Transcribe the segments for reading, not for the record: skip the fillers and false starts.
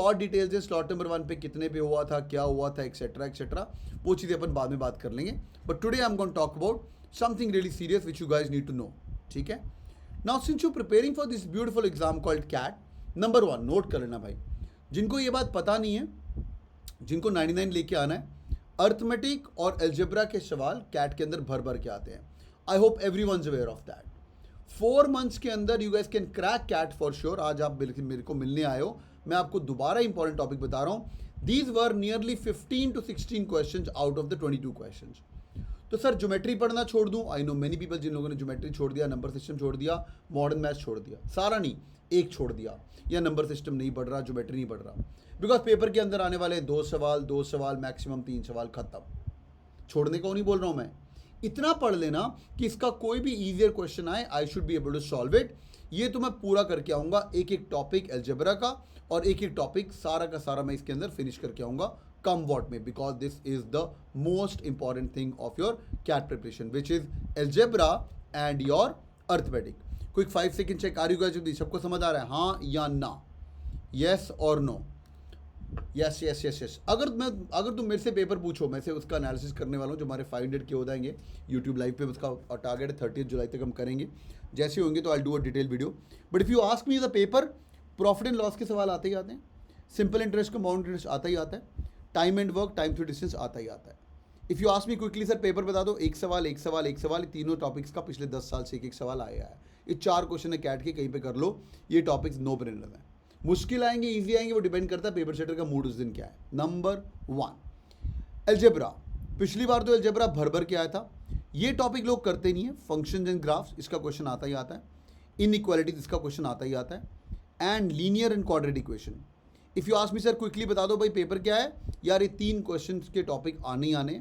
और डिटेल्स है slot number 1 पे कितने पे हुआ था, क्या हुआ था, एक्सेट्रा एक्सेट्रा, वो चीज़ें अपन बाद में बात कर लेंगे. But today I am going to talk about something really serious which you guys need to know. ठीक है. Now since you preparing for this beautiful exam called CAT, number 1 note कर लेना भाई. जिनको ये बात पता नहीं है, जिनको 99 लेके आना है, अर्थमेटिक और एल्जेब्रा के सवाल कैट के अंदर भर भर के आते हैं. I hope everyone is aware of that. 4 months के अंदर you guys can crack CAT for sure. आज आप मेरे को मिलने आए हो, मैं आपको दोबारा इंपॉर्टेंट टॉपिक बता रहा हूँ. These were nearly 15 to 16 questions out of the 22 questions. तो सर ज्योमेट्री पढ़ना छोड़ दूं? आई नो मेनी पीपल जिन लोगों ने ज्योमेट्री छोड़ दिया, नंबर सिस्टम छोड़ दिया, मॉडर्न मैथ्स छोड़ दिया. सारा नहीं, एक छोड़ दिया, या नंबर सिस्टम नहीं पढ़ रहा, ज्योमेट्री नहीं पढ़ रहा. बिकॉज पेपर के अंदर आने वाले 2 सवाल मैक्सिमम 3 सवाल खत्म. छोड़ने को नहीं बोल रहा हूं मैं, इतना पढ़ लेना कि इसका कोई भी इजियर क्वेश्चन आए I should be able to solve it. ये तो मैं पूरा करके आऊँगा, एक एक टॉपिक एल्जेब्रा का और एक एक टॉपिक सारा का सारा मैं इसके अंदर फिनिश करके आऊँगा come what may, because this is the most important thing of your CAT preparation which is algebra and your arithmetic. Quick 5 second check. Are you guys, सबको समझ आ रहा है, हाँ या ना, येस और no? Yes yes yes yes. अगर तुम मेरे से पेपर पूछो, मैं से उसका एनालिसिस करने वाला हूँ. जो हमारे 500 के हो जाएंगे यूट्यूब लाइव पे, उसका टारगेट है 30 जुलाई तक हम करेंगे. जैसे होंगे तो I do a detail video. But if you ask me the paper, profit and loss के सवाल आते ही आते हैं, सिंपल इंटरेस्ट कंपाउंड इंटरेस्ट आता ही आता है, time and work, time through distance आता ही आता है. If you ask me quickly sir paper बता दो, एक सवाल, तीनों टॉपिक्स का पिछले 10 साल से एक सवाल आया है. ये 4 क्वेश्चन है कैट के, कहीं पे कर लो. ये टॉपिक्स नो ब्रेनर है. मुश्किल आएंगे ईजी आएंगे वो डिपेंड करता है पेपर सेटर का मूड उस दिन क्या है. Number 1 algebra. पिछली बार तो एल्जेब्रा भर भर के आया था. ये टॉपिक लोग करते नहीं है. फंक्शंस एंड ग्राफ्स, इसका क्वेश्चन आता ही आता है. इनइक्वालिटीज, इसका क्वेश्चन आता ही आता है. And linear and quadratic equation. If you ask me sir quickly बता दो भाई पेपर क्या है, यार ये 3 क्वेश्चन के टॉपिक आने ही आने.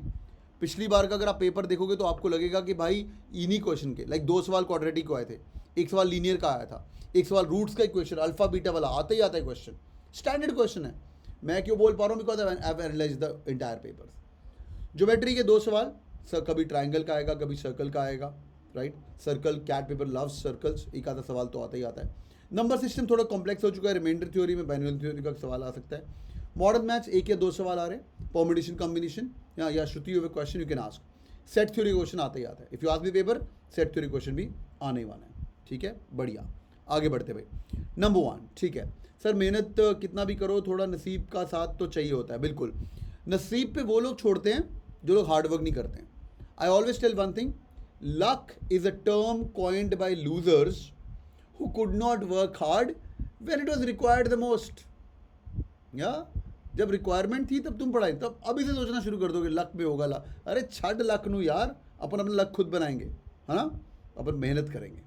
पिछली बार का अगर आप पेपर देखोगे तो आपको लगेगा कि भाई इन्हीं क्वेश्चन के, लाइक 2 सवाल क्वाड्रेटिक को आए थे, एक सवाल लीनियर का आया था, एक सवाल रूट्स का क्वेश्चन, अल्फा बीटा वाला आता ही आता है क्वेश्चन. स्टैंडर्ड क्वेश्चन है. मैं क्यों बोल पा रहा हूँ? Because I have analyse the entire paper. Geometry के 2 सवाल, सर कभी ट्राइंगल का आएगा, कभी सर्कल का आएगा, right. Circle, CAT paper loves circles, एक आधा सवाल तो आता ही आता है. नंबर सिस्टम थोड़ा कॉम्प्लेक्स हो चुका है. रिमाइंडर थ्योरी में बाइनोमियल थ्योरी का सवाल आ सकता है. मॉडर्न मैथ्स 1 या 2 सवाल आ रहे हैं. परम्यूटेशन कॉम्बिनेशन या श्रुति हुए question you can ask. Set theory question आता ही आता है. If you ask me paper, set theory question भी आने वाला है. ठीक है, बढ़िया. आगे बढ़ते भाई. नंबर 1, ठीक है सर, मेहनत कितना भी करो थोड़ा नसीब का साथ तो चाहिए होता है. बिल्कुल, नसीब पे वो लोग छोड़ते हैं जो लोग हार्ड वर्क नहीं करते हैं. I always tell one thing, luck is a term coined by losers who could not work hard when it was required the most. या जब रिक्वायरमेंट थी तब तुम पढ़ाई, तब अभी से सोचना शुरू कर दोगे लक में होगा. अरे छड़ लक नू यार, अपन अपना लक खुद बनाएंगे, है ना. अपन मेहनत करेंगे.